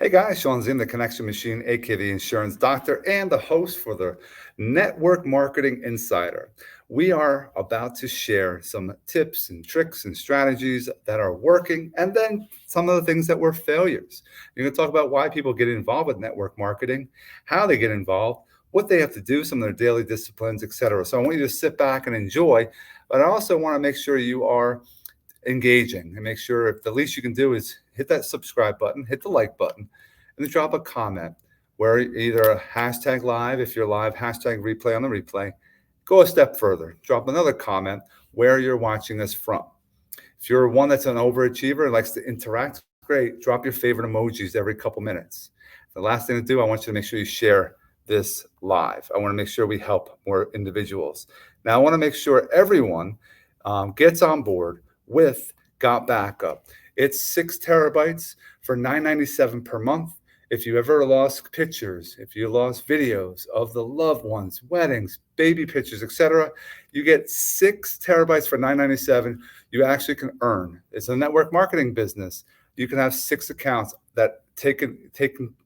Hey guys, Sean Zim, the Connection Machine, aka the Insurance Doctor, and the host for the Network Marketing Insider. We are about to share some tips and tricks and strategies that are working, and then some of the things that were failures. We're going to talk about why people get involved with network marketing, how they get involved, what they have to do, some of their daily disciplines, etc. So I want you to sit back and enjoy, but I also want to make sure you are engaging and make sure if the least you can do is hit that subscribe button, hit the like button, and then drop a comment where either a hashtag live, if you're live, hashtag replay on the replay. Go a step further, drop another comment where you're watching this from. If you're one that's an overachiever and likes to interact, great. Drop your favorite emojis every couple minutes. The last thing to do, I want you to make sure you share this live. I want to make sure we help more individuals. Now, I want to make sure everyone gets on board with Got Backup. It's 6 terabytes for $9.97 per month. If you ever lost pictures, if you lost videos of the loved ones, weddings, baby pictures, etc., you get 6 terabytes for $9.97. You actually can earn. It's a network marketing business. You can have 6 accounts that take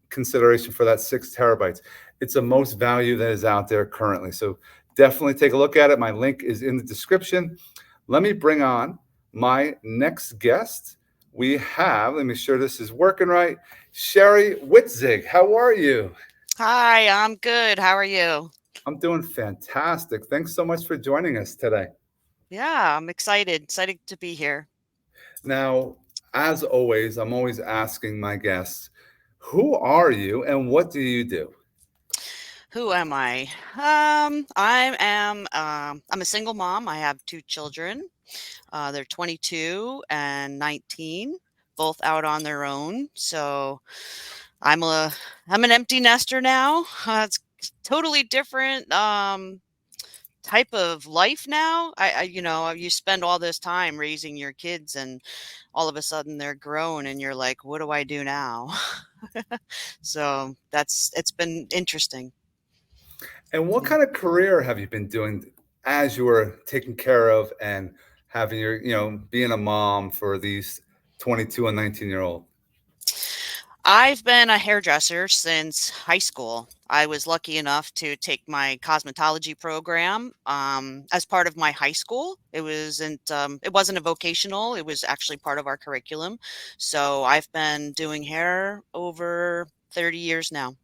consideration for that 6 terabytes. It's the most value that is out there currently. So definitely take a look at it. My link is in the description. Let me bring on my next guest. We have, let me make sure this is working right, Sherry Witzig. How are you? Hi, I'm good. How are you? I'm doing fantastic. Thanks so much for joining us today. Yeah, I'm excited to be here. Now, as always, I'm always asking my guests, who are you and what do you do? Who am I? I'm a single mom. I have 2 children. They're 22 and 19, both out on their own. So I'm a I'm an empty nester now. It's totally different. Type of life now. You spend all this time raising your kids and all of a sudden they're grown and you're like, what do I do now? So it's been interesting. And what Mm. kind of career have you been doing as you were taking care of and having your, being a mom for these 22 and 19-year-old? I've been a hairdresser since high school. I was lucky enough to take my cosmetology program as part of my high school. It wasn't a vocational, it was actually part of our curriculum. So I've been doing hair over 30 years now.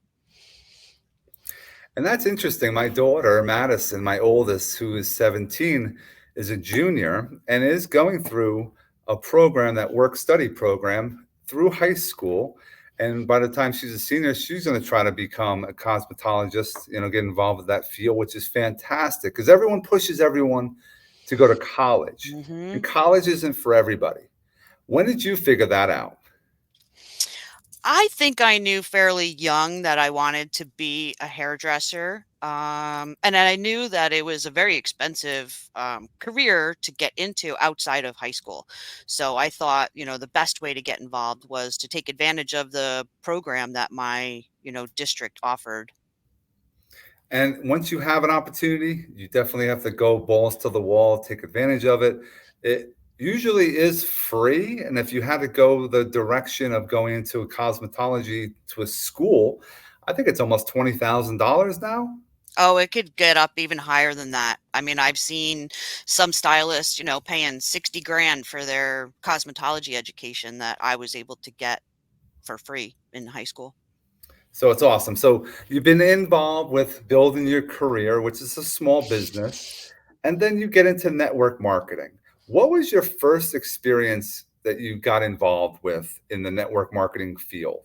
And that's interesting. My daughter, Madison, my oldest, who is 17, is a junior and is going through a program, that work study program through high school. And by the time she's a senior, she's going to try to become a cosmetologist, get involved with that field, which is fantastic because everyone pushes everyone to go to college. And Hmm. college isn't for everybody. When did you figure that out? I think I knew fairly young that I wanted to be a hairdresser. And I knew that it was a very expensive career to get into outside of high school. So I thought, the best way to get involved was to take advantage of the program that my, district offered. And once you have an opportunity, you definitely have to go balls to the wall, take advantage of it. It usually is free. And if you had to go the direction of going into a cosmetology to a school, I think it's almost $20,000 now. Oh, it could get up even higher than that. I mean, I've seen some stylists, paying 60 grand for their cosmetology education that I was able to get for free in high school. So it's awesome. So you've been involved with building your career, which is a small business, and then you get into network marketing. What was your first experience that you got involved with in the network marketing field?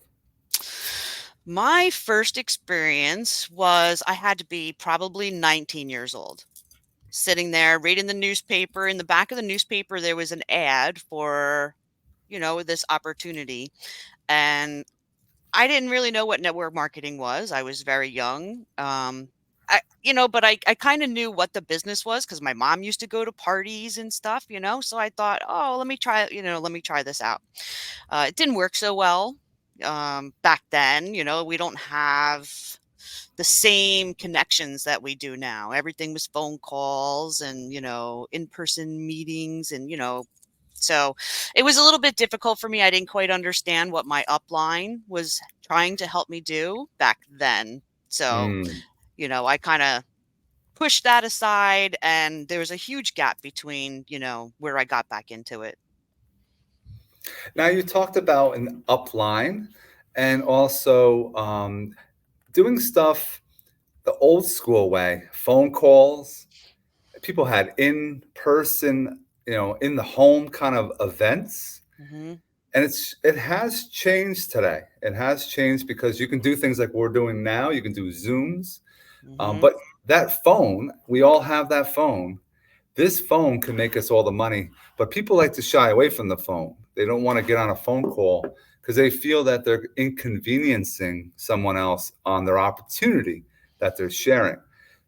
My first experience was I had to be probably 19 years old, sitting there reading the newspaper. In the back of the newspaper, there was an ad for, this opportunity. And I didn't really know what network marketing was. I was very young. But I kind of knew what the business was because my mom used to go to parties and stuff. So I thought, oh, let me try this out. It didn't work so well back then. We don't have the same connections that we do now. Everything was phone calls and, in person meetings and, So it was a little bit difficult for me. I didn't quite understand what my upline was trying to help me do back then. So, Mm. I kind of pushed that aside, and there was a huge gap between, where I got back into it. Now, you talked about an upline and also doing stuff the old school way, phone calls. People had in person, in the home kind of events. Hmm. And it has changed today. It has changed because you can do things like we're doing now. You can do Zooms. Hmm. But that phone, we all have that phone. This phone can make us all the money, but people like to shy away from the phone. They don't want to get on a phone call because they feel that they're inconveniencing someone else on their opportunity that they're sharing.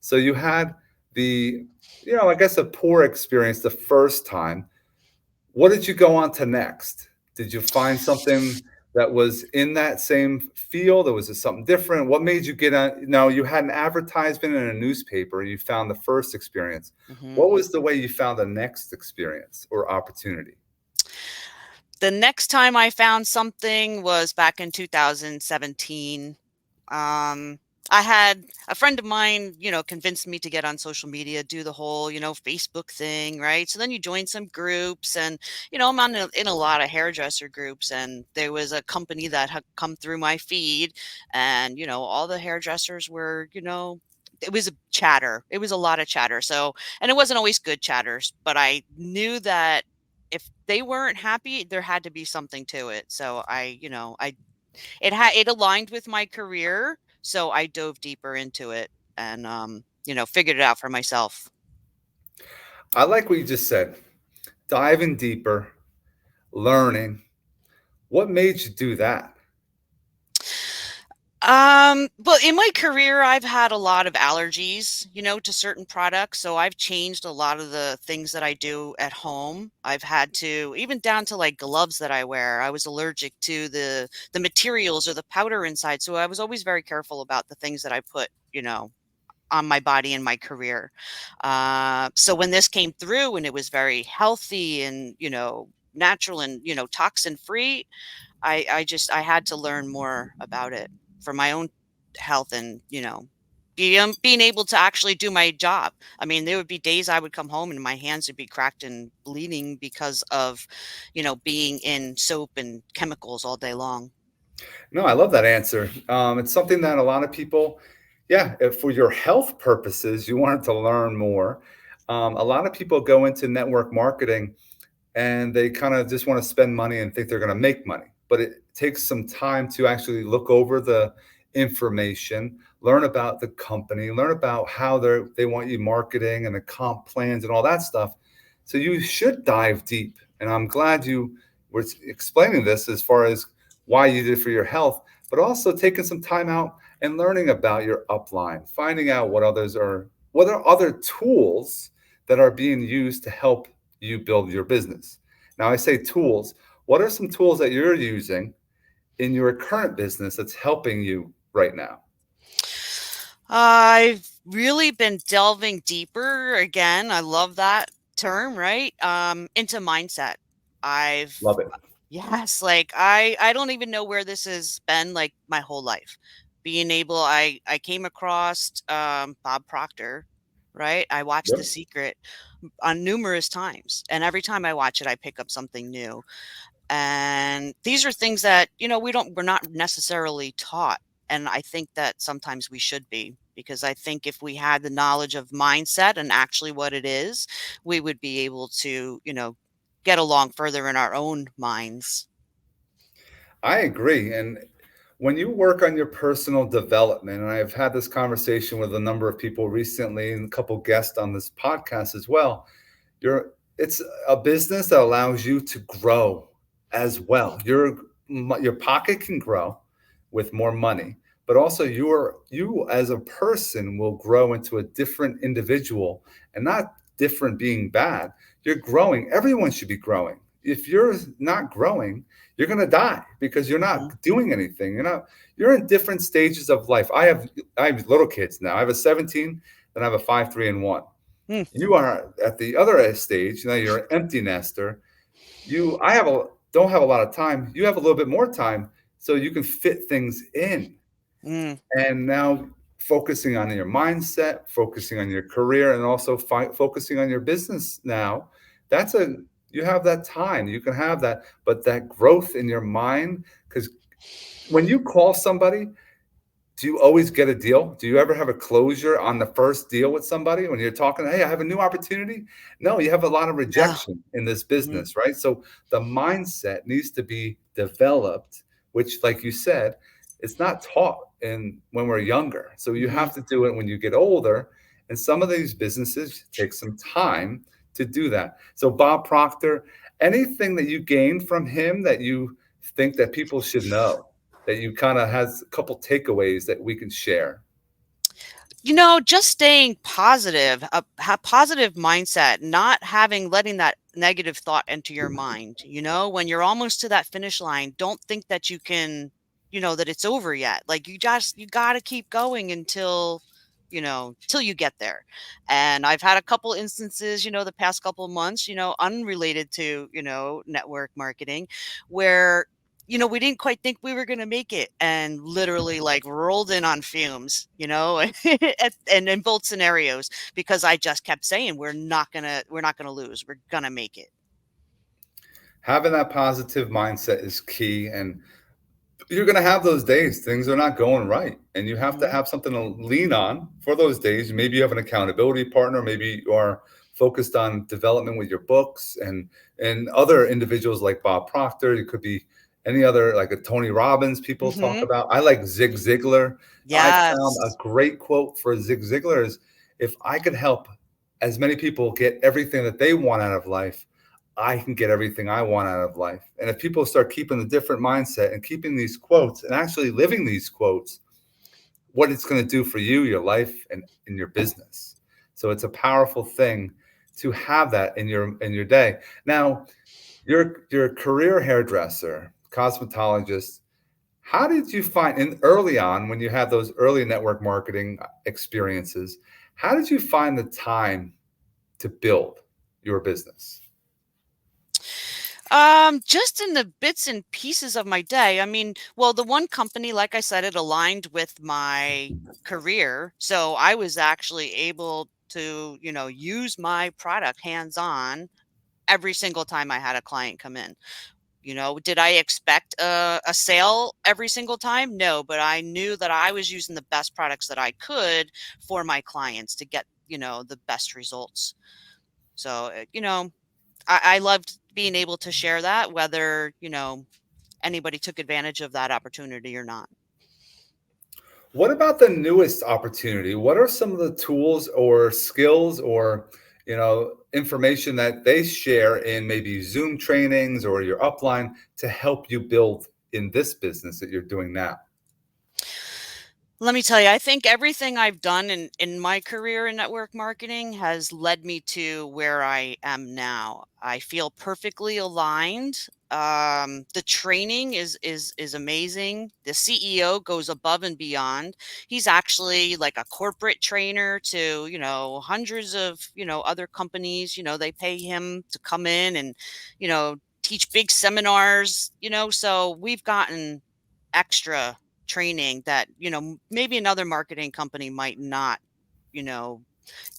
So you had the, I guess a poor experience the first time. What did you go on to next? Did you find something that was in that same field, or was it something different? What made you get on? Now, you had an advertisement in a newspaper, and you found the first experience. Hmm. What was the way you found the next experience or opportunity? The next time I found something was back in 2017. Um, I had a friend of mine, convinced me to get on social media, do the whole, Facebook thing, right? So then you join some groups, and, I'm in a lot of hairdresser groups, and there was a company that had come through my feed, and, all the hairdressers were, it was a chatter. It was a lot of chatter. So, and it wasn't always good chatters, but I knew that if they weren't happy, there had to be something to it. So it aligned with my career, so I dove deeper into it and figured it out for myself. I like what you just said. Diving deeper, learning. What made you do that? Well, in my career, I've had a lot of allergies, to certain products. So I've changed a lot of the things that I do at home. I've had to, even down to like gloves that I wear. I was allergic to the materials or the powder inside. So I was always very careful about the things that I put, on my body and my career. So when this came through and it was very healthy and, natural and, toxin free, I had to learn more about it for my own health and, being able to actually do my job. I mean, there would be days I would come home and my hands would be cracked and bleeding because of, being in soap and chemicals all day long. No, I love that answer. It's something that a lot of people, yeah, if for your health purposes, you wanted to learn more. A lot of people go into network marketing and they kind of just want to spend money and think they're going to make money. But it takes some time to actually look over the information, learn about the company, learn about how they want you marketing and the comp plans and all that stuff. So you should dive deep. And I'm glad you were explaining this as far as why you did it for your health, but also taking some time out and learning about your upline, finding out what are other tools that are being used to help you build your business. Now, I say tools. What are some tools that you're using in your current business that's helping you right now? I've really been delving deeper again. I love that term, right? Into mindset. I've Love it. Yes, like I don't even know where this has been like my whole life. Being able I came across Bob Proctor, right? I watched The Yep. Secret on numerous times, and every time I watch it I pick up something new. And these are things that, we're not necessarily taught. And I think that sometimes we should be, because I think if we had the knowledge of mindset and actually what it is, we would be able to, get along further in our own minds. I agree. And when you work on your personal development, and I've had this conversation with a number of people recently and a couple guests on this podcast as well, it's a business that allows you to grow as well. Your pocket can grow with more money, but also you as a person will grow into a different individual, and not different being bad. You're growing. Everyone should be growing. If you're not growing, you're going to die because you're Hmm. not doing anything. You're in different stages of life. I have little kids now. I have a 17, then I have a 5, 3, and 1. Hmm. You are at the other stage. Now you're an empty nester. I have a don't have a lot of time. You have a little bit more time, so you can fit things in. Mm, And now focusing on your mindset, focusing on your career, and also focusing on your business now, that's a you have that time. You can have that, but that growth in your mind, because when you call somebody, do you always get a deal? Do you ever have a closure on the first deal with somebody when you're talking, "Hey, I have a new opportunity"? No, you have a lot of no. rejection in this Mhm, business, right? So the mindset needs to be developed, which, like you said, it's not taught in when we're younger. So you mhm. have to do it when you get older. And some of these businesses take some time to do that. So Bob Proctor, anything that you gained from him that you think that people should know? That you kind of has a couple takeaways that we can share. Just staying positive, positive mindset, not letting that negative thought enter your mind. When you're almost to that finish line, don't think that that it's over yet. Like you got to keep going till you get there. And I've had a couple instances, the past couple of months, unrelated to, network marketing, where we didn't quite think we were going to make it and literally like rolled in on fumes, and in both scenarios because I just kept saying we're not going to lose. We're going to make it. Having that positive mindset is key. And you're going to have those days things are not going right, and you have to Mhm. have something to lean on for those days. Maybe you have an accountability partner, maybe you are focused on development with your books, and other individuals like Bob Proctor. It could be any other, like a Tony Robbins people talk Mhm. about. I like Zig Ziglar. I found a Yes. great quote for Zig Ziglar is, if I could help as many people get everything that they want out of life, I can get everything I want out of life. And if people start keeping a different mindset and keeping these quotes and actually living these quotes, what it's going to do for you, your life, and in your business. So it's a powerful thing to have that in your day. Now, you're a career hairdresser, cosmetologist. How did you find in early on when you had those early network marketing experiences? How did you find the time to build your business? Just in the bits and pieces of my day. I mean, well, the one company, like I said, it aligned with my career. So I was actually able to, use my product hands on every single time I had a client come in. Did I expect a sale every single time? No, but I knew that I was using the best products that I could for my clients to get, the best results. So, I loved being able to share that, whether, anybody took advantage of that opportunity or not. What about the newest opportunity? What are some of the tools or skills or information that they share in maybe Zoom trainings or your upline to help you build in this business that you're doing now? Let me tell you, I think everything I've done in my career in network marketing has led me to where I am now. I feel perfectly aligned. The training is amazing. The CEO goes above and beyond. He's actually like a corporate trainer to, hundreds of, other companies. They pay him to come in and, teach big seminars, so we've gotten extra training that, maybe another marketing company might not, you know,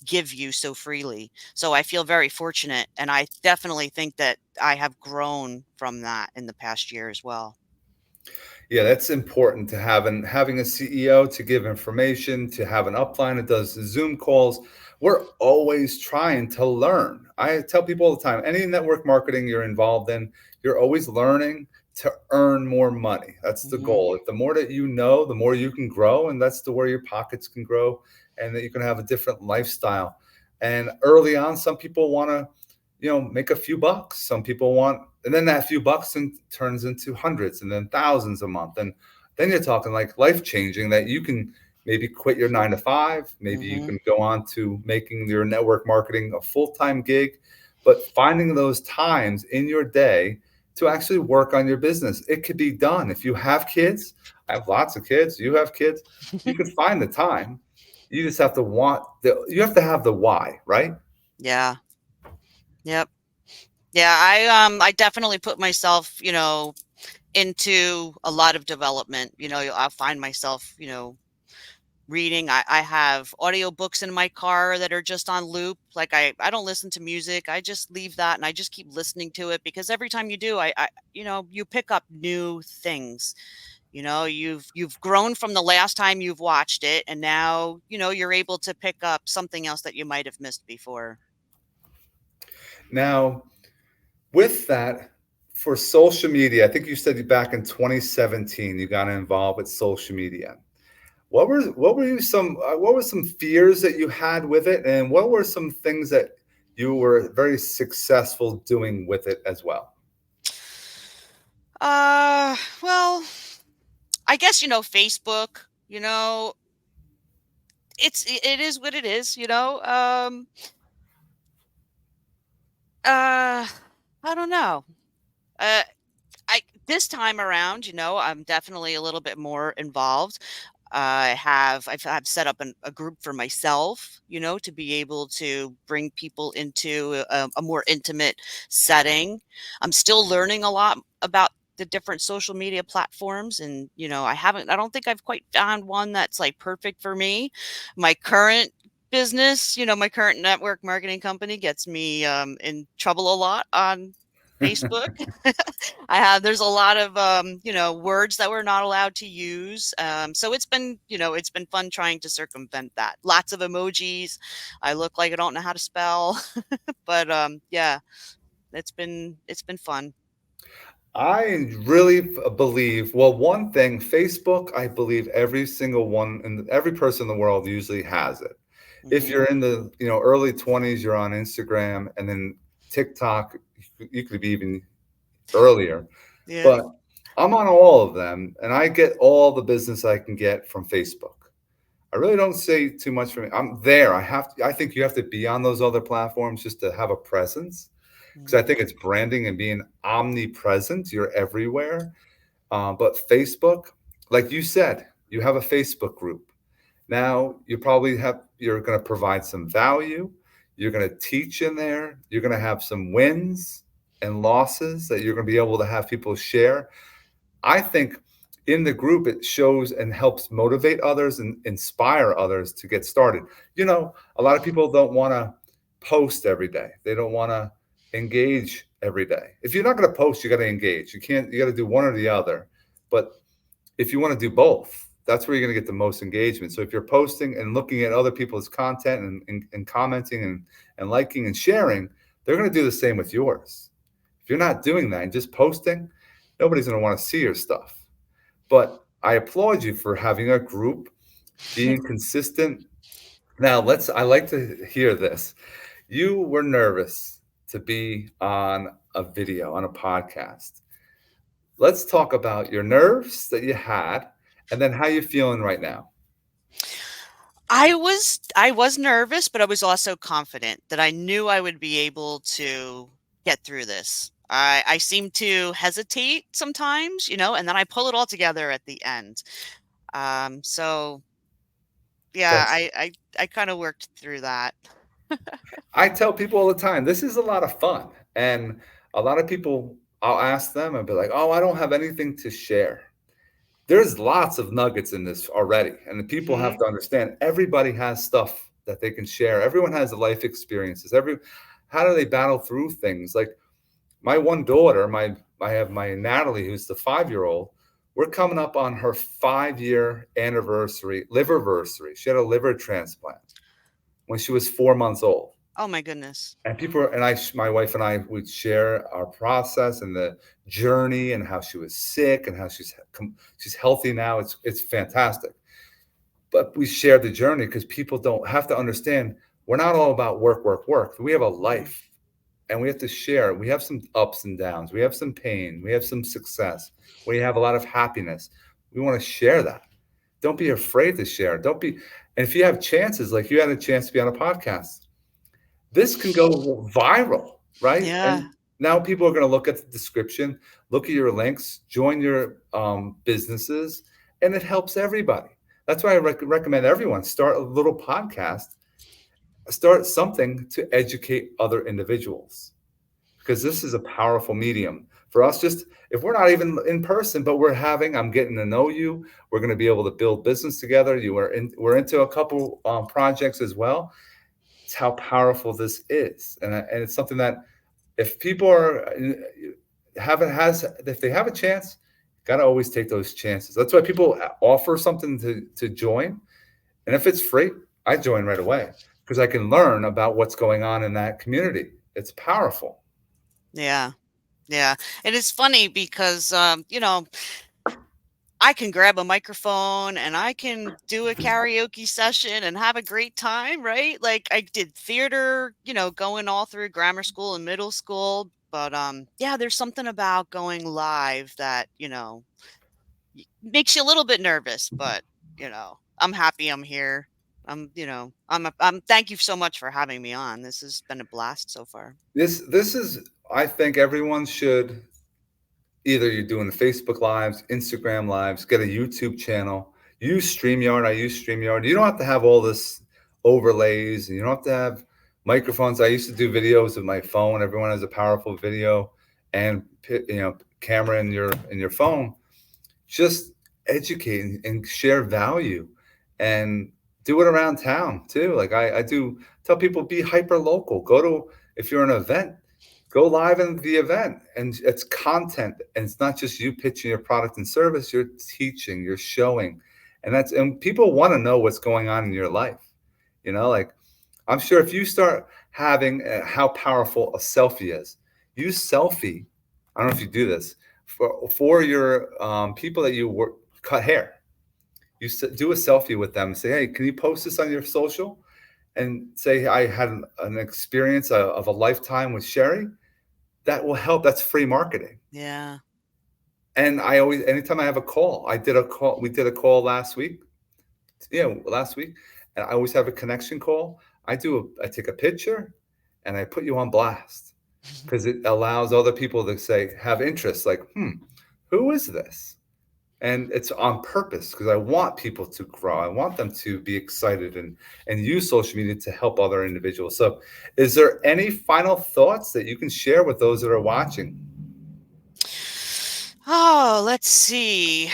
give you so freely. So I feel very fortunate. And I definitely think that I have grown from that in the past year as well. Yeah, that's important to having a CEO to give information, to have an upline that does Zoom calls. We're always trying to learn. I tell people all the time, any network marketing you're involved in, you're always learning to earn more money. That's the Hmm. goal. If the more that you know, the more you can grow, and that's the where your pockets can grow, and that you can have a different lifestyle. And early on, some people want to make a few bucks. Some people want, and then that few bucks turns into hundreds and then thousands a month. And then you're talking like life changing that you can maybe quit your 9 to 5. Maybe you Hmm. can go on to making your network marketing a full time gig, but finding those times in your day to actually work on your business. It could be done. If you have kids, I have lots of kids, you have kids, you can find the time. You just have to you have to have the why, right? Yeah. Yep. Yeah, I definitely put myself, into a lot of development. I'll find myself, reading. I have audiobooks in my car that are just on loop. Like I don't listen to music. I just leave that and I just keep listening to it because every time you do, you pick up new things. You've grown from the last time you've watched it, and now, you're able to pick up something else that you might have missed before. Now, with that, for social media, I think you said back in 2017 you got involved with social media. What were some fears that you had with it, and what were some things that you were very successful doing with it as well? Well, I guess, Facebook, it is what it is, uh, I don't know. Uh, I This time around, I'm definitely a little bit more involved. I've set up a group for myself, to be able to bring people into a more intimate setting. I'm still learning a lot about the different social media platforms, and I don't think I've quite found one that's like perfect for me. My current business, my current network marketing company gets me in trouble a lot on Facebook. There's a lot of words that we're not allowed to use. So it's been fun trying to circumvent that. Lots of emojis. I look like I don't know how to spell, but yeah, it's been fun. I really believe, well, one thing, Facebook, I believe every single one and every person in the world usually has it. If Hmm. you're in the, early 20s, you're on Instagram, and then TikTok, you could be even earlier. Yeah. But I'm on all of them, and I get all the business I can get from Facebook. I really don't say too much from it. I'm there. I think you have to be on those other platforms just to have a presence, because I Mhm. think it's branding and being omnipresent. You're everywhere. But Facebook, like you said, you have a Facebook group. Now you're going to provide some value. You're going to teach in there. You're going to have some wins and losses that you're going to be able to have people share. I think in the group, it shows and helps motivate others and inspire others to get started. A lot of people don't want to post every day. They don't want to engage every day. If you're not going to post, you got to engage. You got to do one or the other. But if you want to do both, that's where you're going to get the most engagement. So if you're posting and looking at other people's content and commenting and liking and sharing, they're going to do the same with yours. If you're not doing that and just posting, nobody's going to want to see your stuff. But I applaud you for having a group, being consistent. Now, I like to hear this. You were nervous to be on a video, on a podcast. Let's talk about your nerves that you had and then how you're feeling right now. I was nervous, but I was also confident that I knew I would be able to get through this. I seem to hesitate sometimes, and then I pull it all together at the end. So yeah, That's I kind of worked through that. I tell people all the time, this is a lot of fun. And a lot of people, I'll ask them and be like, oh, I don't have anything to share. There's lots of nuggets in this already. And the people have Hmm. to understand everybody has stuff that they can share. Everyone has life experiences. How do they battle through things? Like my one daughter, I have my Natalie, who's the 5-year old. We're coming up on her 5-year anniversary, liverversary. She had a liver transplant when she was 4 months old. Oh my goodness. And my wife and I would share our process and the journey and how she was sick and how she's healthy now. It's fantastic. But we share the journey because people don't have to understand we're not all about work, work, work. We have a Hmm. life and we have to share. We have some ups and downs. We have some pain. We have some success. We have a lot of happiness. We want to share that. Don't be afraid to share. Don't be, and if you have chances, like you had a chance to be on a podcast, this can go viral, right? Yeah. And now people are going to look at the description, look at your links, join your businesses, and it helps everybody. That's why I recommend everyone start a little podcast, start something to educate other individuals. because this is a powerful medium for us. Just if we're not even in person, but I'm getting to know you. We're going to be able to build business together. We're into a couple projects as well. It's how powerful this is, and it's something that if people are haven't has if they have a chance, got to always take those chances. That's why people offer something to join, and if it's free, I join right away because I can learn about what's going on in that community. It's powerful. Yeah. Yeah. And it's funny because, I can grab a microphone and I can do a karaoke session and have a great time, right? Like I did theater, going all through grammar school and middle school. But yeah, there's something about going live that, makes you a little bit nervous, but I'm happy I'm here. I'm thank you so much for having me on. This has been a blast so far. This is I think everyone should either you're doing Facebook lives, Instagram lives, get a YouTube channel, use StreamYard. I use StreamYard. You don't have to have all this overlays, and you don't have to have microphones. I used to do videos with my phone. Everyone has a powerful video and camera in your phone. Just educate and share value, and do it around town too. Like I do tell people, be hyper local. Go to if you're an event, go live in the event, and it's content, and it's not just you pitching your product and service. You're teaching, you're showing, and people want to know what's going on in your life. Like I'm sure if you start having how powerful a selfie is, use selfie. I don't know if you do this for your people that you work cut hair. Do a selfie with them and say, hey, can you post this on your social? And say, I had an experience of a lifetime with Sherry. That will help. That's free marketing. Yeah. And anytime I have a call, we did a call last week. Last week. And I always have a connection call. I take a picture and I put you on blast because it allows other people to have interest. Like, who is this? And it's on purpose because I want people to grow. I want them to be excited and use social media to help other individuals. So is there any final thoughts that you can share with those that are watching? Oh, let's see.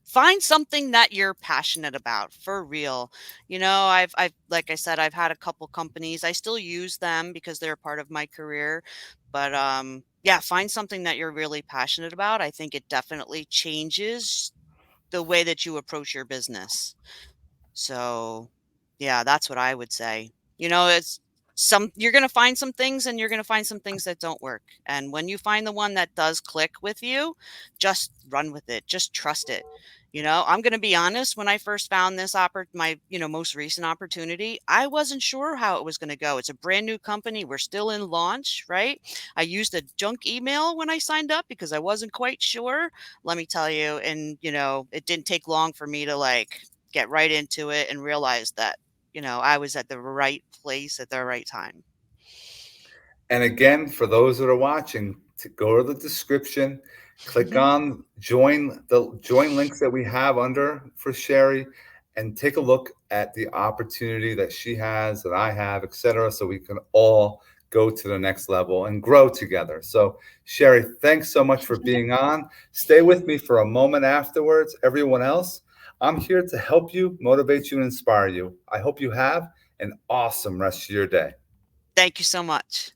Find something that you're passionate about for real. I've like I said, I've had a couple companies. I still use them because they're a part of my career. But yeah, find something that you're really passionate about. I think it definitely changes the way that you approach your business. So, yeah, that's what I would say. It's you're going to find some things and you're going to find some things that don't work. And when you find the one that does click with you, just run with it. Just trust it. I'm going to be honest, when I first found this my, most recent opportunity, I wasn't sure how it was going to go. It's a brand new company. We're still in launch, right? I used a junk email when I signed up because I wasn't quite sure, let me tell you. And, it didn't take long for me to get right into it and realize that, I was at the right place at the right time. And again, for those that are watching, to go to the description, click on join links that we have under for Sherry, and take a look at the opportunity that she has, that I have, etc., so we can all go to the next level and grow together. So Sherry, thanks so much for being on. Stay with me for a moment afterwards. Everyone else, I'm here to help you, motivate you, and inspire you. I hope you have an awesome rest of your day. Thank you so much.